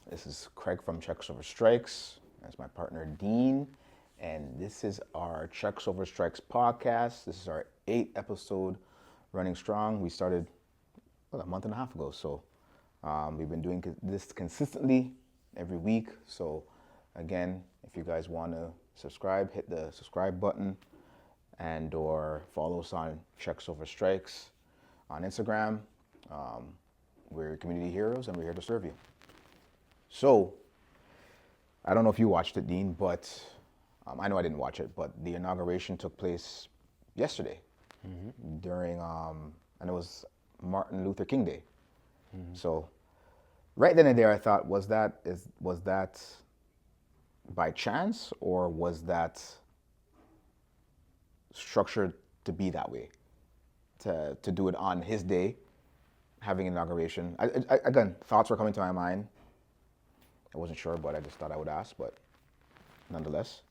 This is Craig from Checks Over Strikes. That's my partner Dean, and this is our Checks Over Strikes podcast. This is our 8th episode, running strong. We started a month and a half ago, so we've been doing this consistently every week. So again, if you guys want to subscribe, hit the subscribe button, and or follow us on Checks Over Strikes on Instagram. We're community heroes, and we're here to serve you. So, I don't know if you watched it, Dean, but I know I didn't watch it, but the inauguration took place yesterday during, and it was Martin Luther King Day. So, right then and there, I thought, was that by chance, or was that structured to be that way, to do it on his day, having inauguration? Again, thoughts were coming to my mind. I wasn't sure, but I just thought I would ask, but nonetheless.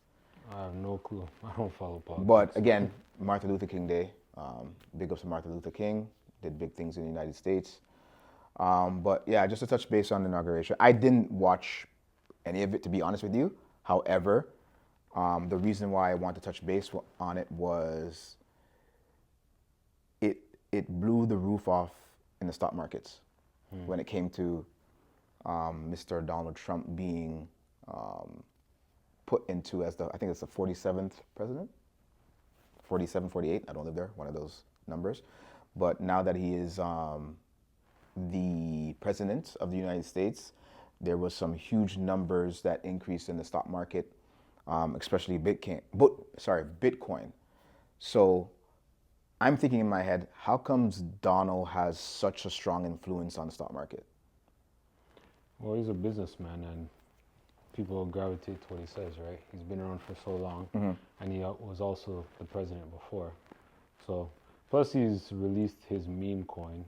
I have no clue. I don't follow politics. But again, Martin Luther King Day. Big ups to Martin Luther King. Did big things in the United States. But yeah, just to touch base on the inauguration. I didn't watch any of it, to be honest with you. However, the reason why I want to touch base on it was it blew the roof off in the stock markets when it came to Mr. Donald Trump being put into as I think it's the 47th president, 47, 48, I don't live there, one of those numbers. But now that he is the president of the United States, there was some huge numbers that increased in the stock market, especially Bitcoin. So I'm thinking in my head, how comes Donald has such a strong influence on the stock market? Well, he's a businessman, and people gravitate to what he says, right? He's been around for so long, and he was also the president before. So, plus he's released his meme coin,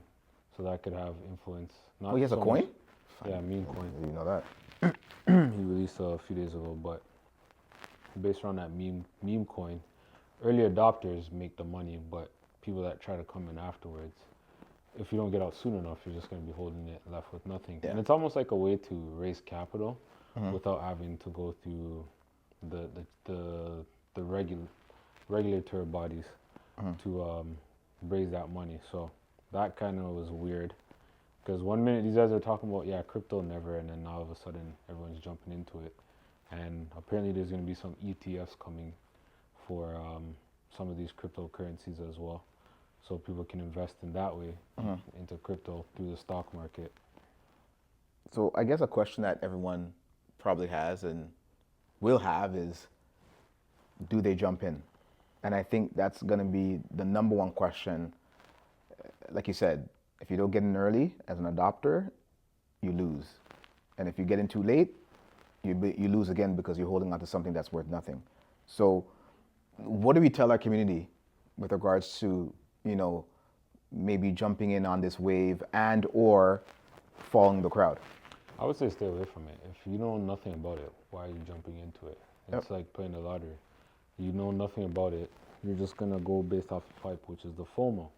so that could have influence. Not he has a coin? Yeah, meme coin. You know that. He released a few days ago, but based around that meme coin, early adopters make the money, but people that try to come in afterwards, if you don't get out soon enough, you're just going to be holding it left with nothing. Yeah. And it's almost like a way to raise capital without having to go through the regulatory bodies to raise that money. So that kind of was weird, because one minute these guys are talking about crypto never, and then all of a sudden everyone's jumping into it. And apparently there's going to be some ETFs coming for some of these cryptocurrencies as well. So people can invest in that way into crypto through the stock market. So I guess a question that everyone probably has and will have is, do they jump in? And I think that's going to be the number one question. Like you said, if you don't get in early as an adopter, you lose. And if you get in too late, you lose again, because you're holding on to something that's worth nothing. So what do we tell our community with regards to, maybe jumping in on this wave and or following the crowd? I would say stay away from it. If you know nothing about it, why are you jumping into it? It's like playing the lottery. You know nothing about it. You're just going to go based off the hype, which is the FOMO.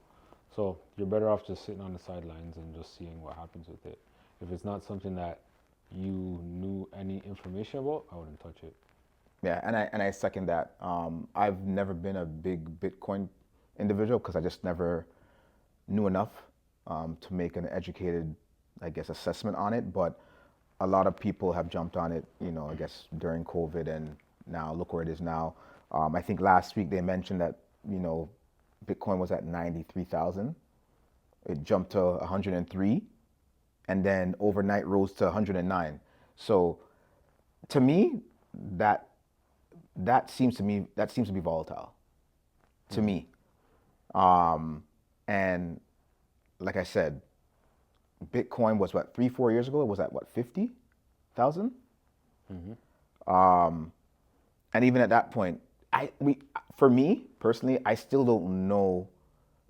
So you're better off just sitting on the sidelines and just seeing what happens with it. If it's not something that you knew any information about, I wouldn't touch it. Yeah, and I second that. I've never been a big Bitcoin individual, because I just never knew enough to make an educated, assessment on it. But a lot of people have jumped on it, I guess during COVID, and now look where it is now. I think last week they mentioned that, Bitcoin was at 93,000. It jumped to 103, and then overnight rose to 109. So to me, that seems to be volatile to me. And like I said, Bitcoin was 3-4 years ago, it was at 50,000. And even at that point, for me personally, I still don't know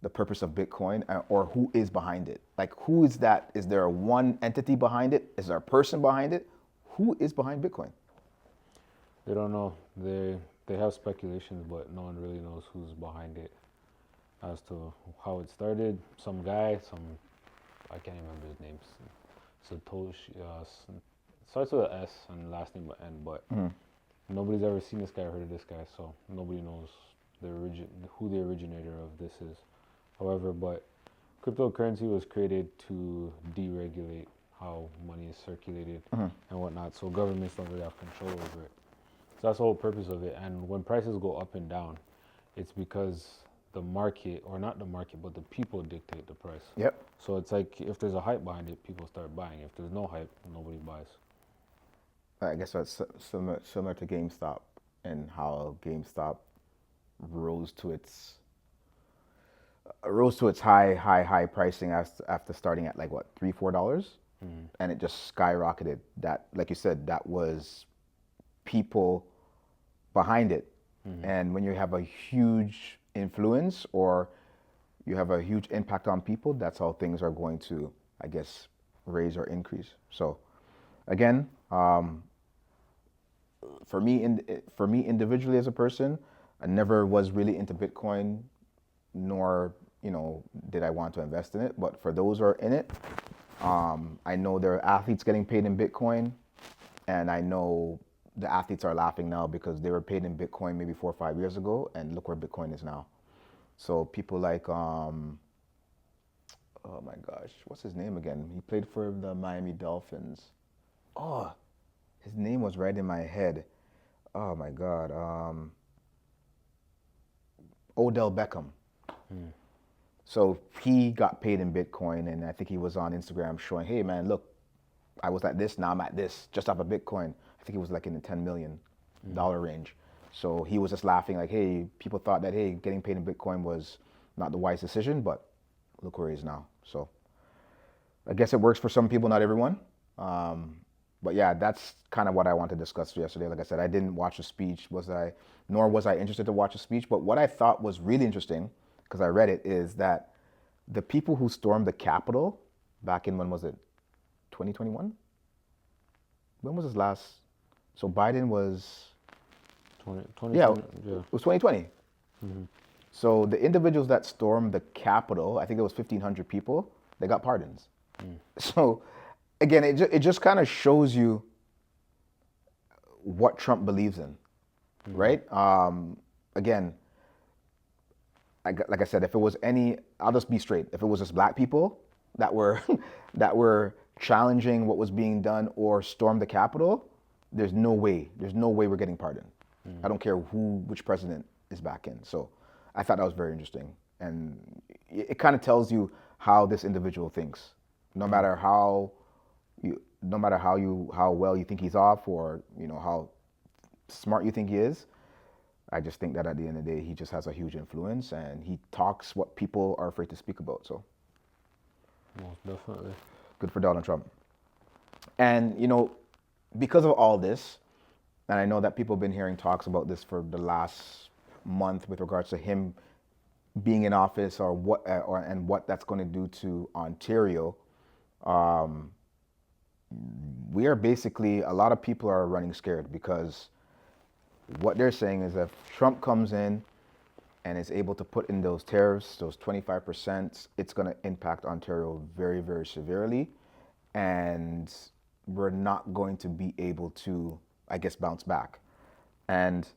the purpose of Bitcoin or who is behind it. Like, who is that? Is there one entity behind it? Is there a person behind it? Who is behind Bitcoin? They don't know. They have speculations, but no one really knows who's behind it. As to how it started, some guy, I can't remember his name, Satoshi, starts with an S and last name with N, but Mm-hmm. nobody's ever seen this guy or heard of this guy, so nobody knows who the originator of this is. However, but cryptocurrency was created to deregulate how money is circulated Mm-hmm. and whatnot, so governments don't really have control over it. So that's the whole purpose of it. And when prices go up and down, it's because the market, or not the market, but the people dictate the price. Yep. So it's like if there's a hype behind it, people start buying. If there's no hype, nobody buys. I guess that's similar to GameStop and how GameStop rose to its high pricing after starting at like what $3-4, and it just skyrocketed. That, like you said, that was people behind it, and when you have a huge influence or you have a huge impact on people, that's how things are going to, I guess, raise or increase. So, again, for me individually as a person, I never was really into Bitcoin, nor did I want to invest in it. But for those who are in it, I know there are athletes getting paid in Bitcoin, and I know the athletes are laughing now because they were paid in Bitcoin maybe 4 or 5 years ago, and look where Bitcoin is now. So people like, oh my gosh, what's his name again? He played for the Miami Dolphins. Oh, his name was right in my head. Oh my God. Odell Beckham. So he got paid in Bitcoin, and I think he was on Instagram showing, hey man, look, I was at this, now I'm at this, just off of Bitcoin. I think it was like in the $10 million range. So he was just laughing like, hey, people thought that, hey, getting paid in Bitcoin was not the wise decision, but look where he is now. So I guess it works for some people, not everyone. But yeah, that's kind of what I wanted to discuss yesterday. Like I said, I didn't watch the speech, nor was I interested to watch the speech. But what I thought was really interesting, because I read it, is that the people who stormed the Capitol back in, when was it, 2021? When was his last? So Biden was, 20, yeah, 20, yeah. it was 2020. So the individuals that stormed the Capitol, I think it was 1,500 people, they got pardons. So again, it just kind of shows you what Trump believes in, right? Again, like I said, if it was I'll just be straight. If it was just black people that were that were challenging what was being done or stormed the Capitol, there's no way we're getting pardoned. I don't care which president is back in. So I thought that was very interesting, and it kind of tells you how this individual thinks. No matter how well you think he's off, or how smart you think he is, I just think that at the end of the day, he just has a huge influence, and he talks what people are afraid to speak about. So Most definitely. good for Donald Trump. And because of all this, and I know that people have been hearing talks about this for the last month with regards to him being in office, or what that's going to do to Ontario. We are basically, a lot of people are running scared, because what they're saying is that if Trump comes in and is able to put in those tariffs, those 25%, it's going to impact Ontario very, very severely. And we're not going to be able to, I guess, bounce back. And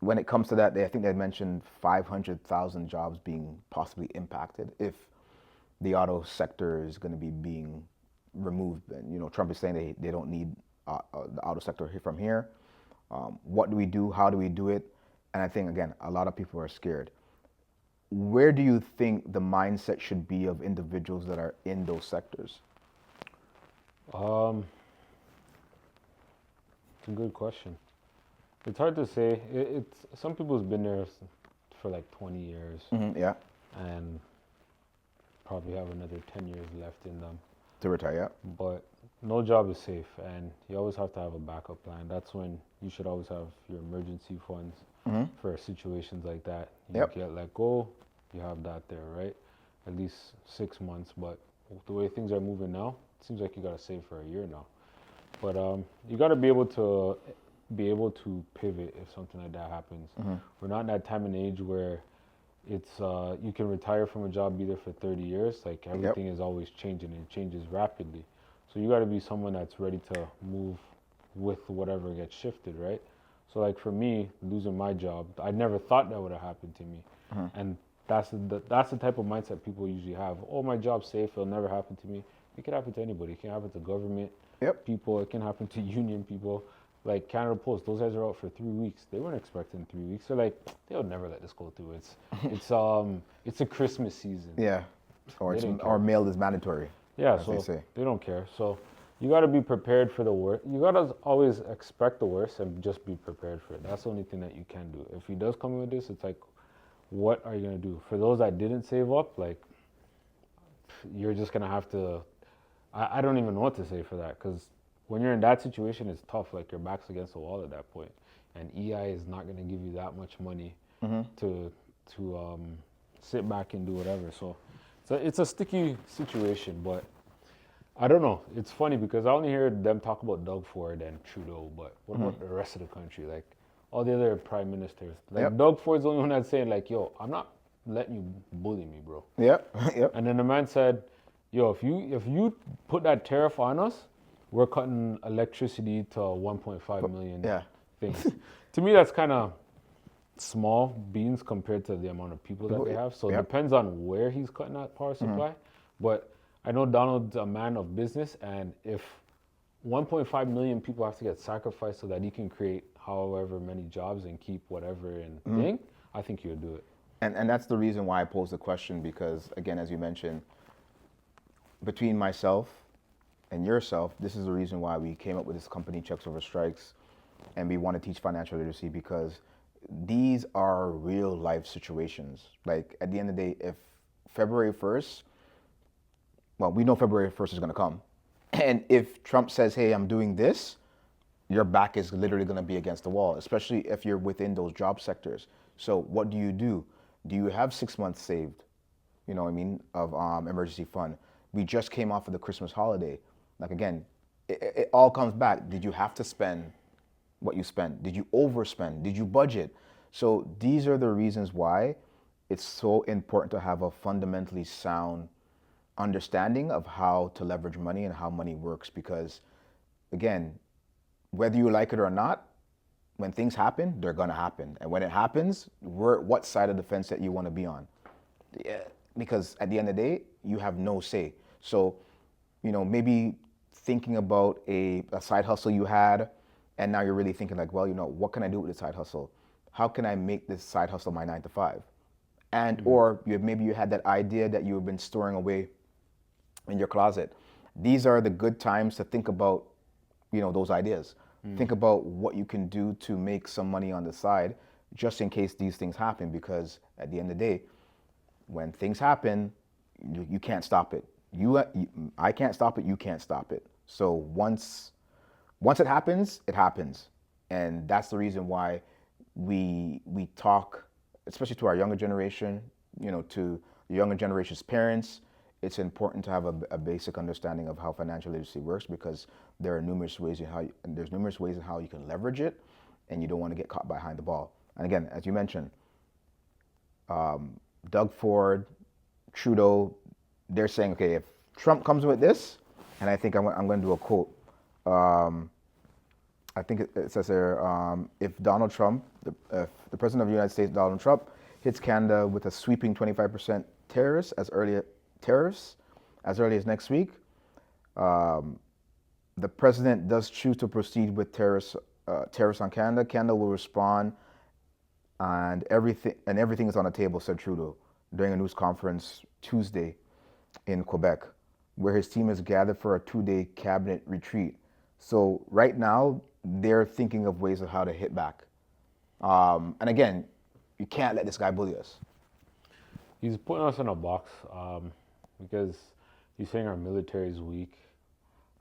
when it comes to that, I think they mentioned 500,000 jobs being possibly impacted if the auto sector is going to be being removed. And Trump is saying they don't need the auto sector from here. What do we do? How do we do it? And I think, again, a lot of people are scared. Where do you think the mindset should be of individuals that are in those sectors? It's a good question. It's hard to say. It's some people's been there for like 20 years, Yeah, and probably have another 10 years left in them. to retire. Yeah. But no job is safe, and you always have to have a backup plan. That's when you should always have your emergency funds for situations like that. You Yep. get let go, you have that there, right? At least 6 months. But the way things are moving now, it seems like you gotta save for a year now. But you gotta be able to pivot if something like that happens. We're not in that time and age where it's you can retire from a job, be there for 30 years. Like everything is always changing, and it changes rapidly. So you got to be someone that's ready to move with whatever gets shifted, right? So like for me, losing my job, I never thought that would have happened to me, and that's the type of mindset people usually have. Oh, my job's safe; it'll never happen to me. It can happen to anybody. It can happen to government Yep. people. It can happen to union people. Like Canada Post, those guys are out for 3 weeks. They weren't expecting 3 weeks. They're like, they'll never let this go through. It's a Christmas season. Yeah. Or They it's didn't or care. mail is mandatory, Yeah, as they so say. they don't care. So you got to be prepared for the worst. You got to always expect the worst and just be prepared for it. That's the only thing that you can do. If he does come in with this, it's like, what are you going to do? For those that didn't save up, like, you're just going to have to, I don't even know what to say for that, because when you're in that situation, it's tough. Like, your back's against the wall at that point. And EI is not going to give you that much money to sit back and do whatever. So it's a sticky situation, but I don't know. It's funny because I only hear them talk about Doug Ford and Trudeau, but what about the rest of the country? Like all the other prime ministers. Like Yep. Doug Ford's the only one that's saying like, yo, I'm not letting you bully me, bro. Yep. Yep. And then the man said, yo, if you put that tariff on us, we're cutting electricity to 1.5 million Yeah. things. To me, that's kind of small beans compared to the amount of people that they have. So it Yep. depends on where he's cutting that power supply. But I know Donald's a man of business, and if 1.5 million people have to get sacrificed so that he can create however many jobs and keep whatever and thing, I think he would do it. And that's the reason why I posed the question, because again, as you mentioned, between myself and yourself, this is the reason why we came up with this company, Checks Over Strikes, and we want to teach financial literacy, because these are real life situations. Like at the end of the day, if February 1st, well, we know February 1st is going to come. And if Trump says, hey, I'm doing this, your back is literally going to be against the wall, especially if you're within those job sectors. So what do? Do you have 6 months saved, you know what I mean, of emergency fund? We just came off of the Christmas holiday. Like again, it all comes back. Did you have to spend what you spent? Did you overspend? Did you budget? So these are the reasons why it's so important to have a fundamentally sound understanding of how to leverage money and how money works, because again, whether you like it or not, when things happen, they're gonna happen. And when it happens, what side of the fence that you wanna be on? Yeah, because at the end of the day, you have no say. So, you know, maybe thinking about a side hustle you had, and now you're really thinking like, well, you know, what can I do with this side hustle? How can I make this side hustle my 9 to 5? And or maybe you had that idea that you've been storing away in your closet. These are the good times to think about, you know, those ideas. Think about what you can do to make some money on the side, just in case these things happen. Because at the end of the day, when things happen, you can't stop it. I can't stop it. You can't stop it. So once it happens, and that's the reason why we talk, especially to our younger generation, you know, to the younger generation's parents. It's important to have a basic understanding of how financial literacy works, because there are numerous ways in how you can leverage it, and you don't want to get caught behind the ball. And again, as you mentioned, Doug Ford, Trudeau, they're saying, okay, if Trump comes with this, and I think I'm going to do a quote. I think it says there, if Donald Trump, if the President of the United States, Donald Trump, hits Canada with a sweeping 25% tariffs as early as next week, the president does choose to proceed with tariffs on Canada, Canada will respond, and everything is on the table, said Trudeau during a news conference Tuesday in Quebec, where his team is gathered for a 2-day cabinet retreat. So right now, they're thinking of ways of how to hit back. And again, you can't let this guy bully us. He's putting us in a box because he's saying our military is weak.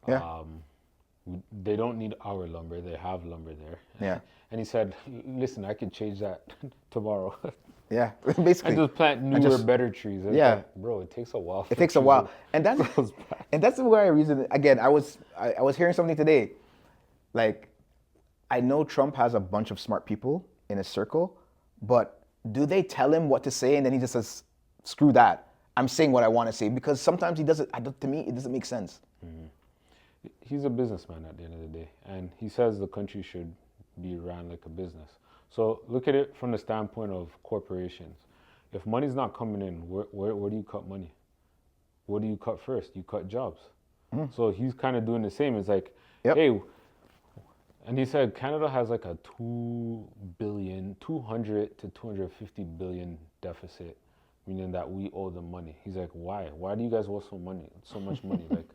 Yeah. They don't need our lumber. They have lumber there. Yeah. And he said, listen, I could change that tomorrow. Yeah, basically. And just plant newer, better trees. It's Yeah. like, bro, it takes a while. It takes a while, and that's where I reason. Again, I was hearing something today, like, I know Trump has a bunch of smart people in his circle, but do they tell him what to say and then he just says, "Screw that, I'm saying what I want to say"? Because sometimes he doesn't. To me, it doesn't make sense. he's a businessman at the end of the day, and he says the country should be ran like a business. So look at it from the standpoint of corporations. If money's not coming in, where do you cut money? What do you cut first? You cut jobs. So he's kind of doing the same. It's like, Yep. hey, and he said Canada has like a 200 to 250 billion deficit, meaning that we owe them money. He's like, why? Why do you guys owe so much money? Like,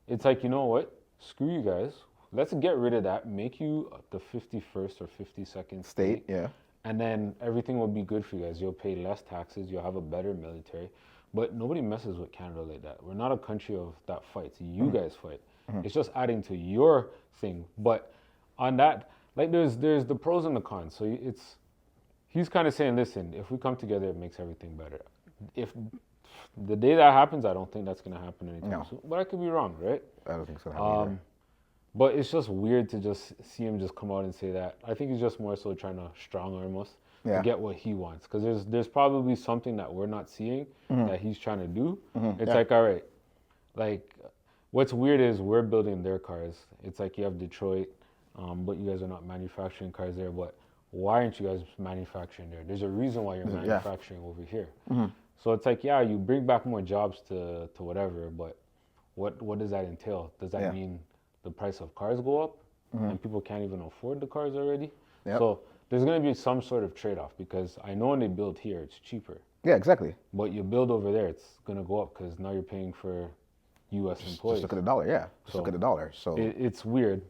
it's like, you know what? Screw you guys. Let's get rid of that. Make you the 51st or 52nd State, yeah. and then everything will be good for you guys. You'll pay less taxes. You'll have a better military. But nobody messes with Canada like that. We're not a country of that fights. You guys fight. It's just adding to your thing. But on that, like there's the pros and the cons. So he's kind of saying, listen, if we come together, it makes everything better. If the day that happens, I don't think that's going to happen anytime soon. But I could be wrong, right? I don't think so. Either. But it's just weird to just see him just come out and say that. I think he's just more so trying to strong arm us to get what he wants. Because there's probably something that we're not seeing that he's trying to do. It's like, all right, like what's weird is we're building their cars. It's like you have Detroit, but you guys are not manufacturing cars there. But why aren't you guys manufacturing there? There's a reason why you're manufacturing over here. So it's like, yeah, you bring back more jobs to whatever, but what does that entail? Does that mean the price of cars go up and people can't even afford the cars already? So there's going to be some sort of trade-off because I know when they build here, it's cheaper. Yeah, exactly. But you build over there, it's going to go up because now you're paying for U.S. employees. Just look at the dollar, yeah. Just look at the dollar. So it's weird.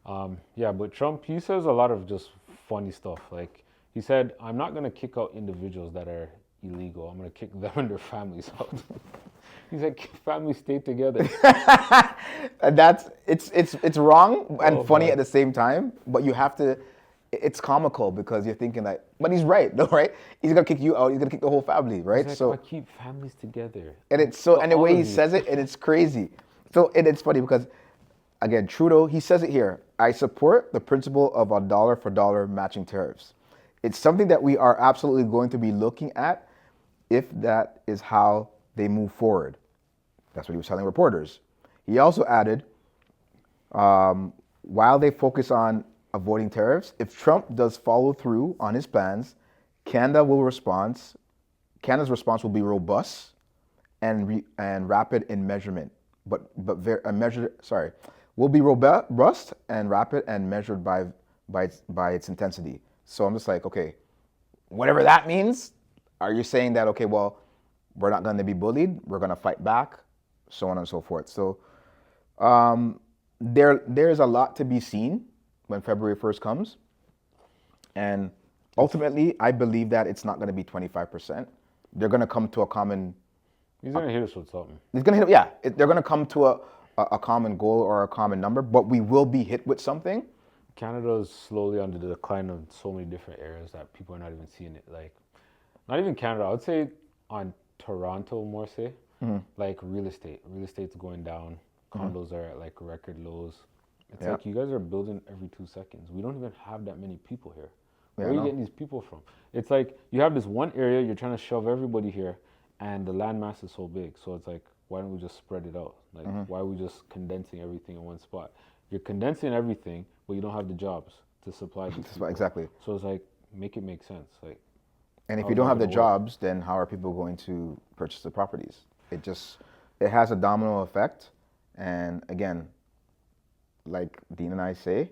Yeah, but Trump, he says a lot of just funny stuff. Like he said, I'm not going to kick out individuals that are illegal. I'm going to kick them and their families out. He's like, families stay together. it's wrong and funny at the same time, but you have to. It's comical because you're thinking like, but he's right, though, right? He's gonna kick you out. He's gonna kick the whole family, right? He's like, So I keep families together. and it's so, and the way he says it, and it's crazy. So and it's funny because, again, Trudeau, he says it here. I support the principle of a dollar for dollar matching tariffs. It's something that we are absolutely going to be looking at if that is how they move forward. That's what he was telling reporters. He also added, while they focus on avoiding tariffs, if Trump does follow through on his plans, Canada's response will be robust and rapid in measurement, will be robust and rapid and measured by its intensity. So I'm just like, okay, whatever that means. Are you saying that, okay, well, we're not going to be bullied, we're going to fight back, so on and so forth. So there's a lot to be seen when February 1st comes. And ultimately, I believe that it's not going to be 25%. They're going to come to a common... He's going to hit us with something. He's going to hit, yeah. They're going to come to a common goal or a common number, but we will be hit with something. Canada is slowly on the decline of so many different areas that people are not even seeing it. Like, not even Canada. I would say on Toronto more say, like real estate. Real estate's going down. Condos are at like record lows. It's like you guys are building every 2 seconds. We don't even have that many people here. Where are you getting these people from? It's like you have this one area, you're trying to shove everybody here, and the land mass is so big. So it's like, why don't we just spread it out? Like, why are we just condensing everything in one spot? You're condensing everything, but you don't have the jobs to supply these people. Exactly. So it's like, make it make sense. Like, and if you don't have the jobs, then how are people going to purchase the properties? It has a domino effect. And again, like Dean and I say,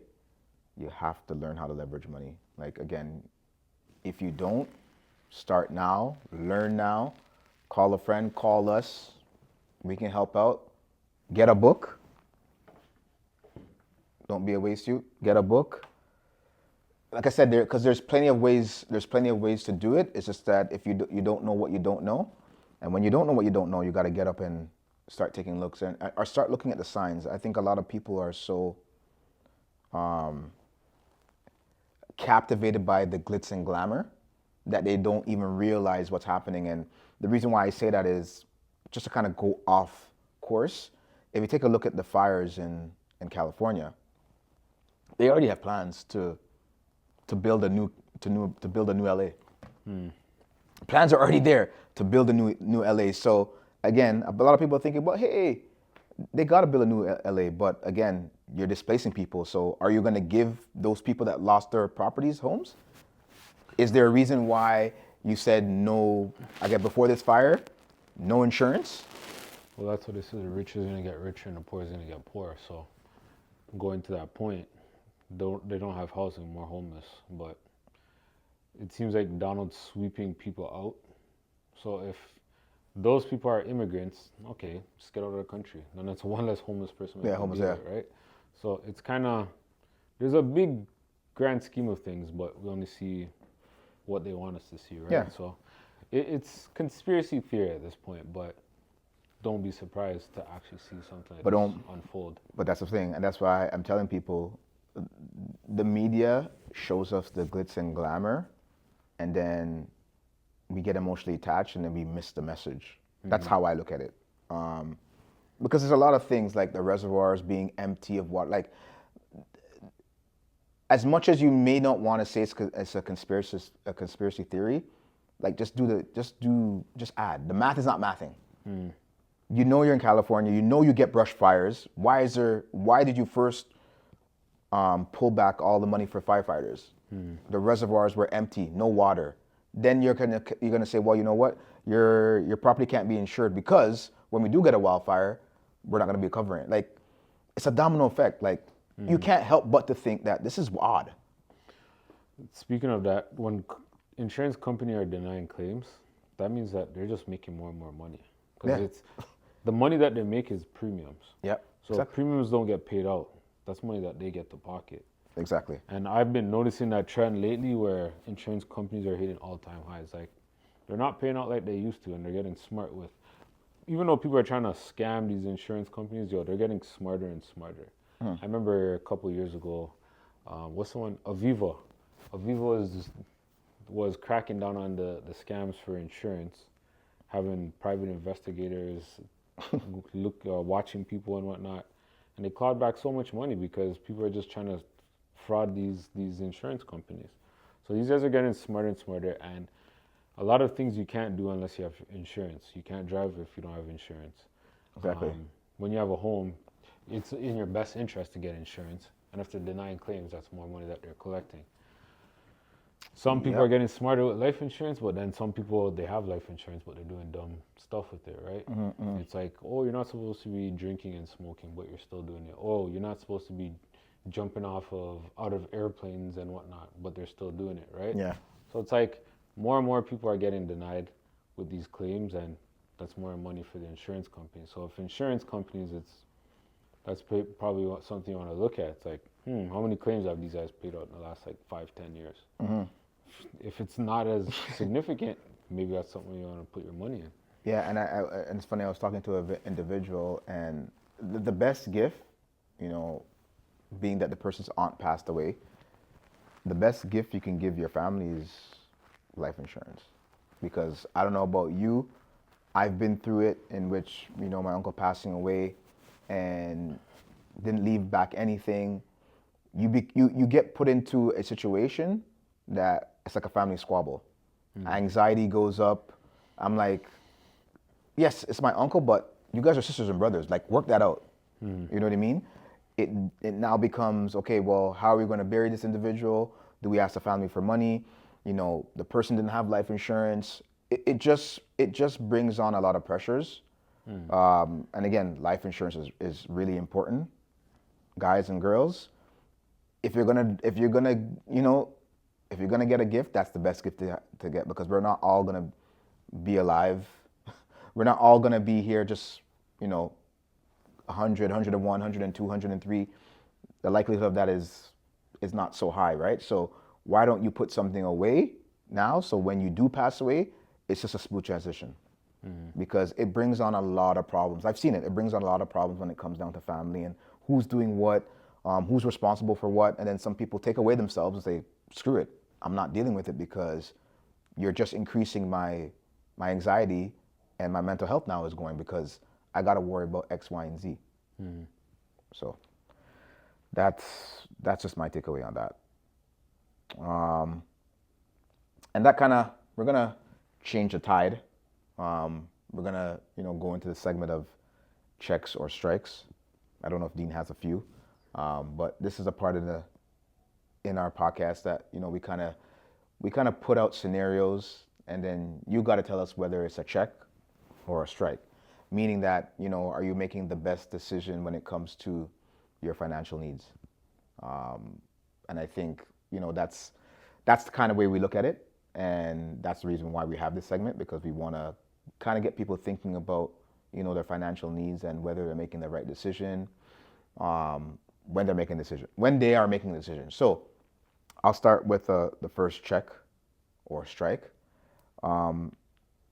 you have to learn how to leverage money. Like, again, if you don't, start now, learn now, call a friend, call us. We can help out. Get a book. Don't be a waste suit. Get a book. Like I said, because there's plenty of ways to do it. It's just that if you don't know what you don't know, and when you don't know what you don't know, you got to get up and start taking looks or start looking at the signs. I think a lot of people are so captivated by the glitz and glamour that they don't even realize what's happening. And the reason why I say that is just to kind of go off course. If you take a look at the fires in California, they already have plans to build a new LA. Plans are already there to build a new LA. So again, a lot of people are thinking, well, hey, they got to build a new LA, but again, you're displacing people. So are you going to give those people that lost their properties homes? Is there a reason why you said no, I get before this fire, no insurance? Well, that's what they say. The rich is gonna get richer and the poor is gonna get poorer. So going to that point, they don't have housing, more homeless. But it seems like Donald's sweeping people out. So if those people are immigrants, okay, just get out of the country. Then that's one less homeless person we Yeah, have to homeless, deal yeah. with, right? So it's kind of, there's a big grand scheme of things, but we only see what they want us to see, right? Yeah. So it's conspiracy theory at this point, but don't be surprised to actually see something like But this don't, unfold. but that's the thing, and that's why I'm telling people, the media shows us the glitz and glamour, and then we get emotionally attached, and then we miss the message. That's how I look at it. Because there's a lot of things like the reservoirs being empty of water. Like, as much as you may not want to say it's a conspiracy theory, like just add. The math is not mathing. You know you're in California. You know you get brush fires. Why did you first pull back all the money for firefighters? The reservoirs were empty, no water. Then you're gonna say, well, you know what? Your property can't be insured because when we do get a wildfire, we're not gonna be covering it. Like, it's a domino effect. Like, you can't help but to think that this is odd. Speaking of that, when insurance company are denying claims, that means that they're just making more and more money. Because Yeah. it's the money that they make is premiums. Yep. So if premiums don't get paid out, that's money that they get to pocket. Exactly. And I've been noticing that trend lately where insurance companies are hitting all-time highs. Like, they're not paying out like they used to, and they're getting smart with. Even though people are trying to scam these insurance companies, they're getting smarter and smarter. I remember a couple years ago, what's the one? Aviva. Aviva was cracking down on the scams for insurance, having private investigators watching people and whatnot, and they clawed back so much money because people are just trying to fraud these insurance companies. So these guys are getting smarter and smarter, and a lot of things you can't do unless you have insurance. You can't drive if you don't have insurance. Exactly. When you have a home, it's in your best interest to get insurance, and if they're denying claims, that's more money that they're collecting. Some people are getting smarter with life insurance, but then some people, they have life insurance, but they're doing dumb stuff with it, right? It's like, oh, you're not supposed to be drinking and smoking, but you're still doing it. Oh, you're not supposed to be jumping out of airplanes and whatnot, but they're still doing it, right? Yeah. So it's like more and more people are getting denied with these claims, and that's more money for the insurance companies. So if insurance companies, that's probably something you want to look at. It's like, how many claims have these guys paid out in the last like 5-10 years? If it's not as significant, maybe that's something you want to put your money in. Yeah, and it's funny. I was talking to an individual, and the best gift, being that the person's aunt passed away, the best gift you can give your family is life insurance. Because I don't know about you, I've been through it in which, my uncle passing away and didn't leave back anything. You get put into a situation that it's like a family squabble. Anxiety goes up. I'm like, yes, it's my uncle, but you guys are sisters and brothers. Like, work that out. You know what I mean? It now becomes, okay, well, how are we going to bury this individual? Do we ask the family for money? The person didn't have life insurance. It just brings on a lot of pressures. And again, life insurance is really important, guys and girls. If you're gonna get a gift, that's the best gift to get, because we're not all gonna be alive. We're not all gonna be here just 100, 101, 102, 103. The likelihood of that is not so high, right? So why don't you put something away now, so when you do pass away, it's just a smooth transition. Because it brings on a lot of problems. I've seen it. It brings on a lot of problems when it comes down to family and who's doing what, who's responsible for what, and then some people take away themselves and say, screw it, I'm not dealing with it because you're just increasing my anxiety, and my mental health now is going because I got to worry about X, Y, and Z. So that's just my takeaway on that. And that we're gonna change the tide. We're gonna go into the segment of checks or strikes. I don't know if Dean has a few, but this is a part of the in our podcast that we kind of put out scenarios, and then you got to tell us whether it's a check or a strike. Meaning that are you making the best decision when it comes to your financial needs? And I think that's the kind of way we look at it, and that's the reason why we have this segment, because we want to kind of get people thinking about their financial needs and whether they're making the right decision, when they're making a decision, when they are making a decision. So I'll start with the first check or strike, and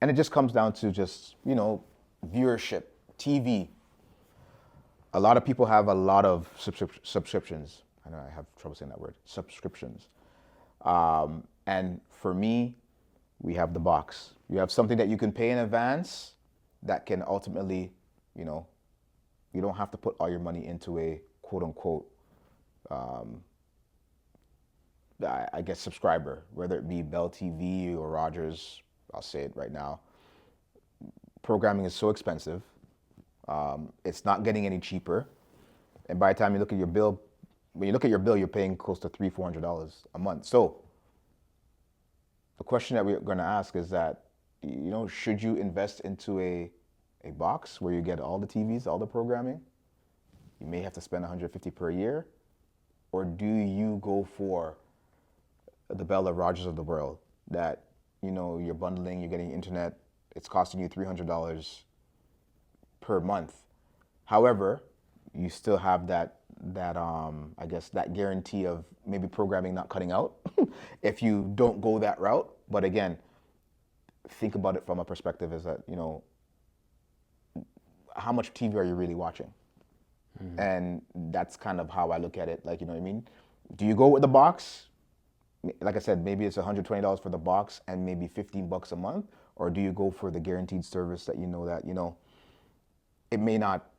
it just comes down to just viewership, TV. A lot of people have a lot of subscriptions. I know I have trouble saying that word. Subscriptions. And for me, we have the box. You have something that you can pay in advance that can ultimately, you don't have to put all your money into a quote unquote, I guess, subscriber, whether it be Bell TV or Rogers. I'll say it right now. Programming is so expensive. It's not getting any cheaper. And by the time you look at your bill, when you look at your bill, you're paying close to $300-400 a month. So the question that we're going to ask is that, should you invest into a box where you get all the TVs, all the programming? You may have to spend $150 per year. Or do you go for the Bell or Rogers of the world that, you're bundling, you're getting internet, it's costing you $300 per month. However, you still have that I guess that guarantee of maybe programming not cutting out if you don't go that route. But again, think about it from a perspective is that, how much TV are you really watching? Mm-hmm. And that's kind of how I look at it. Like, you know what I mean? Do you go with the box? Like I said, maybe it's $120 for the box and maybe $15 a month, or do you go for the guaranteed service that it may not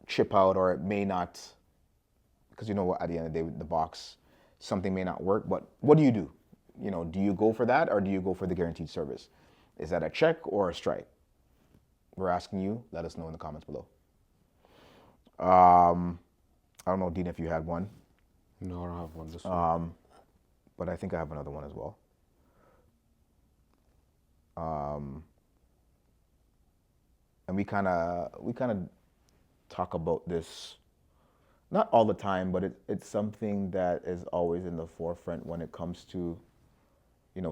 chip out, or it may not, because at the end of the day, the box, something may not work. But what do? Do you go for that, or do you go for the guaranteed service? Is that a check or a strike? We're asking you. Let us know in the comments below. I don't know, Dean, if you had one. No, I don't have one this one. But I think I have another one as well. And we kind of talk about this, not all the time, but it's something that is always in the forefront when it comes to,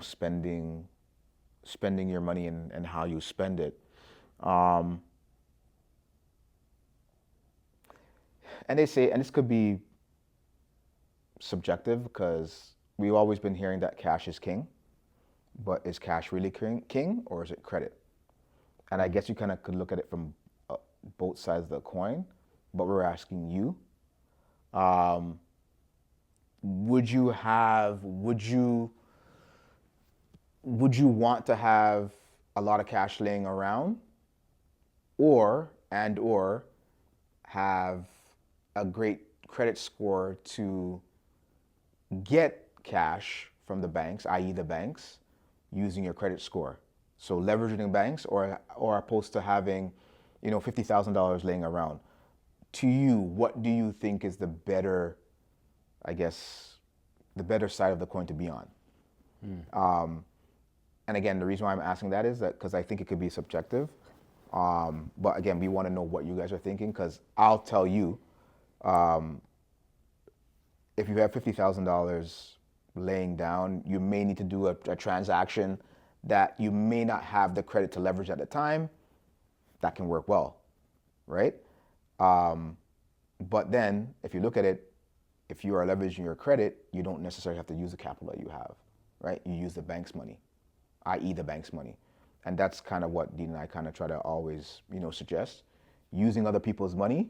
spending your money and how you spend it. And they say, and this could be subjective, because we've always been hearing that cash is king, but is cash really king, or is it credit? And I guess you kind of could look at it from both sides of the coin, but we're asking you, would you want to have a lot of cash laying around, or have a great credit score to get cash from the banks, i.e. the banks, using your credit score? So leveraging banks, or opposed to having, $50,000 laying around. To you, what do you think is the better, I guess, the better side of the coin to be on? And again, the reason why I'm asking that is that because I think it could be subjective. But again, we want to know what you guys are thinking, because I'll tell you, if you have $50,000 laying down, you may need to do a transaction that you may not have the credit to leverage at the time. That can work well, right? But then if you look at it, if you are leveraging your credit, you don't necessarily have to use the capital that you have, right? You use the bank's money, i.e. the bank's money. And that's kind of what Dean and I kind of try to always, suggest. Using other people's money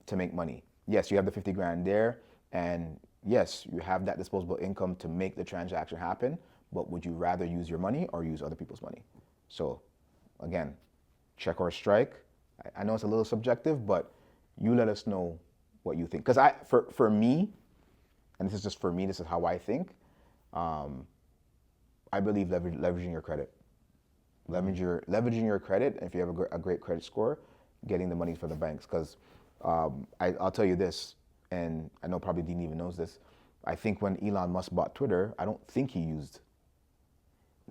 to make money. Yes, you have the 50 grand there, and yes, you have that disposable income to make the transaction happen, but would you rather use your money or use other people's money? So again, check or strike. I know it's a little subjective, but you let us know what you think. Because for me, and this is just for me, this is how I think, I believe leveraging your credit. Leveraging your credit, if you have a great credit score, getting the money for the banks. Because I'll tell you this, and I know probably Dean even knows this. I think when Elon Musk bought Twitter, I don't think he used.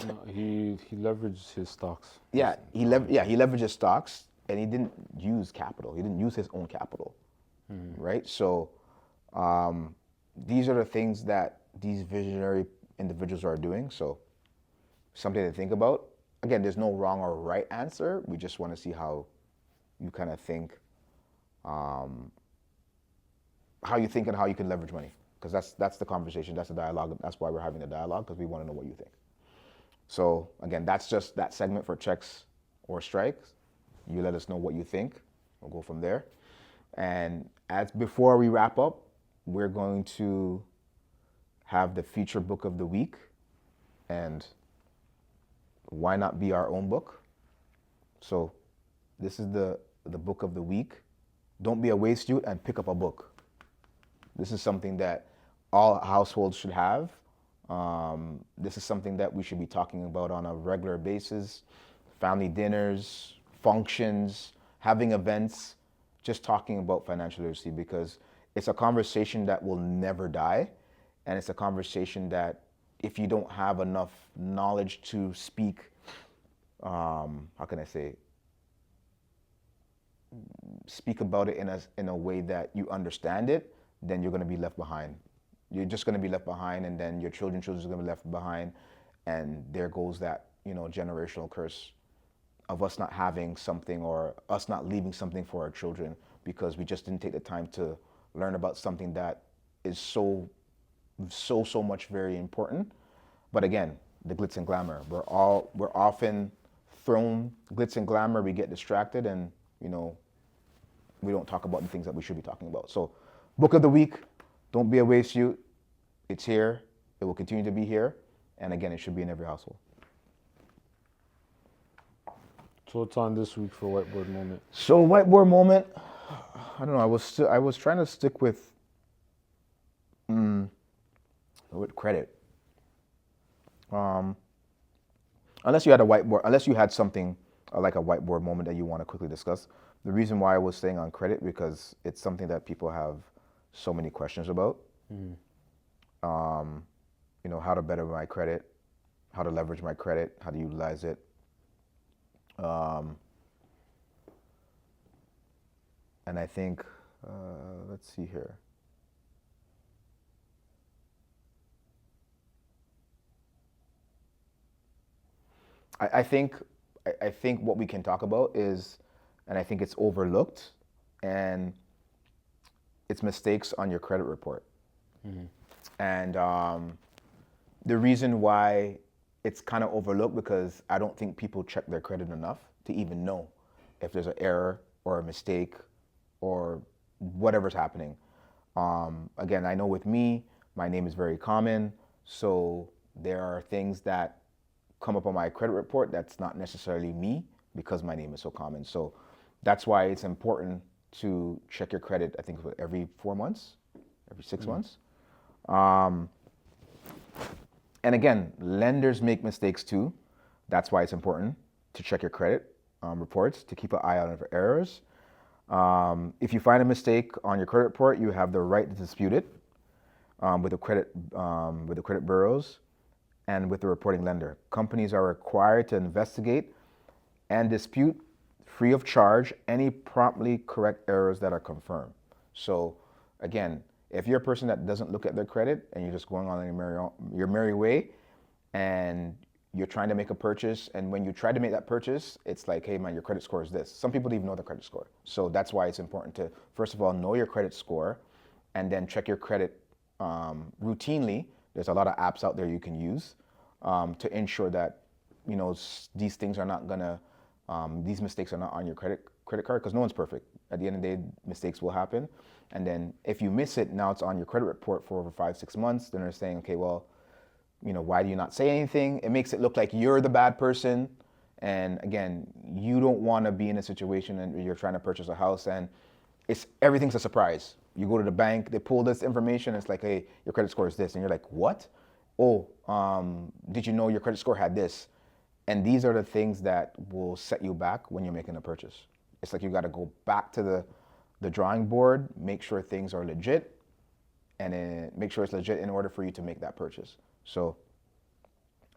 No, he leveraged his stocks. Yeah, he leveraged his stocks, and he didn't use capital. He didn't use his own capital, right? So these are the things that these visionary individuals are doing. So something to think about. Again, there's no wrong or right answer. We just want to see how you kind of think, how you think and how you can leverage money. Because that's the conversation, that's the dialogue. That's why we're having the dialogue, because we want to know what you think. So again, that's just that segment for checks or strikes. You let us know what you think. We'll go from there. And as before we wrap up, we're going to have the feature book of the week. And why not be our own book? So this is the book of the week. Don't be a waste youth and pick up a book. This is something that all households should have. This is something that we should be talking about on a regular basis. Family dinners, functions, having events, just talking about financial literacy, because it's a conversation that will never die. And it's a conversation that if you don't have enough knowledge to speak, how can I say, speak about it in a way that you understand it, then you're going to be left behind. You're just going to be left behind, and then your children's are going to be left behind, and there goes that, generational curse of us not having something, or us not leaving something for our children because we just didn't take the time to learn about something that is so much very important. But again, the glitz and glamour. We're often thrown glitz and glamour. We get distracted, and we don't talk about the things that we should be talking about. So, book of the week. Don't be a waste youth. It's here. It will continue to be here. And again, it should be in every household. So what's on this week for whiteboard moment? So whiteboard moment, I don't know. I was trying to stick with credit. Unless you had a whiteboard, unless you had something like a whiteboard moment that you want to quickly discuss. The reason why I was staying on credit, because it's something that people have so many questions about. How to better my credit, how to leverage my credit, how to utilize it. And I think, let's see here. I think what we can talk about is, and I think it's overlooked, and it's mistakes on your credit report. And the reason why it's kind of overlooked, because I don't think people check their credit enough to even know if there's an error or a mistake or whatever's happening. Again, I know with me, my name is very common, so there are things that come up on my credit report that's not necessarily me, because my name is so common. So that's why it's important to check your credit, I think every 4 months, every 6 months. And again, lenders make mistakes too. That's why it's important to check your credit reports, to keep an eye out for errors. If you find a mistake on your credit report, you have the right to dispute it with the credit bureaus and with the reporting lender. Companies are required to investigate and dispute free of charge any promptly correct errors that are confirmed. So again, if you're a person that doesn't look at their credit and you're just going on your merry way, and you're trying to make a purchase, and when you try to make that purchase, it's like, hey man, your credit score is this. Some people don't even know their credit score. So that's why it's important to, first of all, know your credit score, and then check your credit routinely. There's a lot of apps out there you can use to ensure that these things are not gonna, these mistakes are not on your credit card, because no one's perfect. At the end of the day, mistakes will happen. And then if you miss it, now it's on your credit report for over 5-6 months. Then they're saying, okay, well, why do you not say anything? It makes it look like you're the bad person. And again, you don't want to be in a situation and you're trying to purchase a house and everything's a surprise. You go to the bank, they pull this information, it's like, hey, your credit score is this. And you're like, what? Oh, did you know your credit score had this? And these are the things that will set you back when you're making a purchase. It's like you got to go back to the drawing board, make sure things are legit, and then make sure it's legit in order for you to make that purchase. So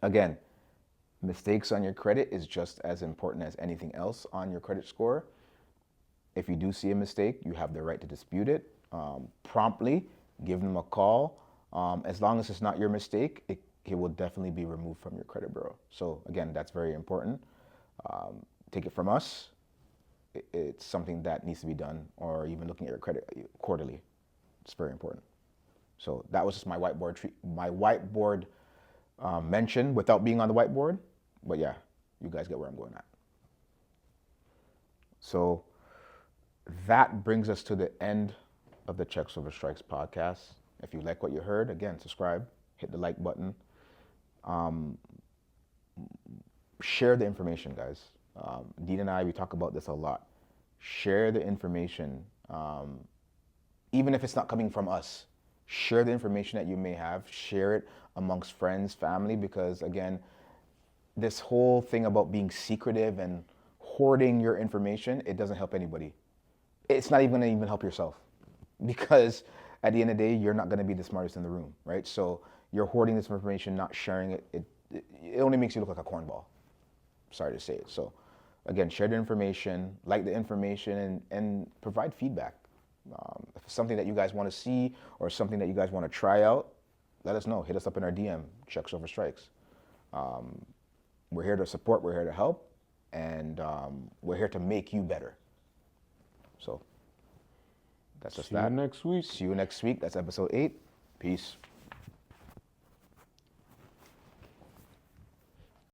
again, mistakes on your credit is just as important as anything else on your credit score. If you do see a mistake, you have the right to dispute it promptly. Give them a call. As long as it's not your mistake, it will definitely be removed from your credit bureau. So again, that's very important. Take it from us. It's something that needs to be done, or even looking at your credit quarterly. It's very important. So that was just my whiteboard mention without being on the whiteboard. But yeah, you guys get where I'm going at. So that brings us to the end of the Checks Over Strikes podcast. If you like what you heard, again, subscribe, hit the like button. Share the information, guys. Dean and I, we talk about this a lot. Share the information, even if it's not coming from us. Share the information that you may have. Share it amongst friends, family, because again, this whole thing about being secretive and hoarding your information, it doesn't help anybody. It's not even going to help yourself, because at the end of the day, you're not going to be the smartest in the room, right? So you're hoarding this information, not sharing it. It only makes you look like a cornball. Sorry to say it. So again, share the information, like the information, and provide feedback. If it's something that you guys want to see or something that you guys want to try out, let us know. Hit us up in our DM, Checks Over Strikes. We're here to support, we're here to help, and we're here to make you better. So that's just that. See you next week. See you next week. That's episode 8. Peace.